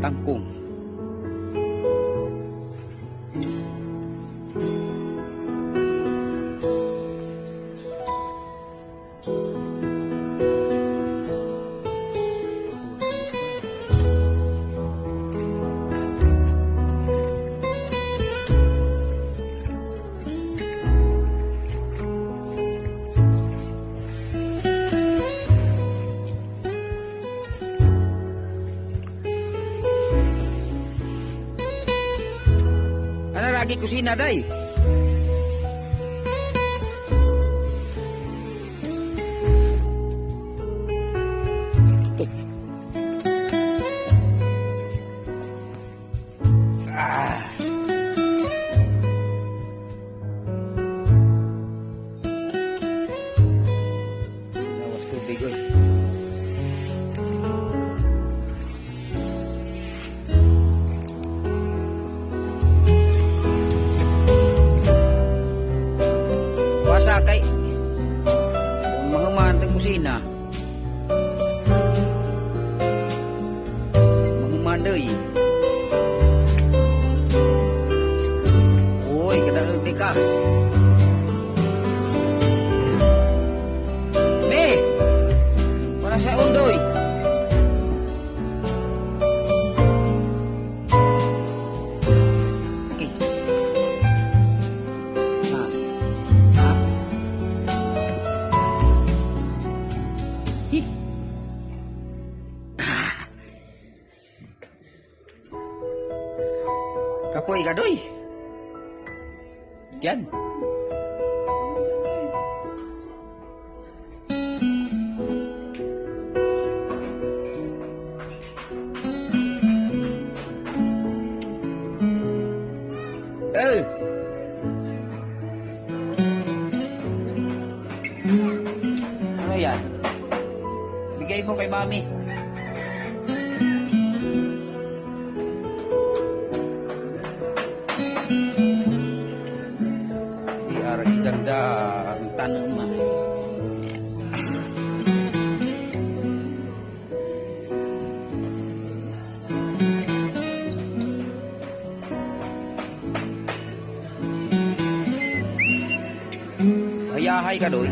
Tangkung. Ano lagi kusina, day? Tuh. Awas tubig, oy. Kay kung mahuman ng kusina mahuman day uy kadaog ni ka ne para sa undoy okay. Kapoy ka doy. Yan. Ano yan? Bigay mo kay mami. Janda ang tanaman. Hayahay ka doy.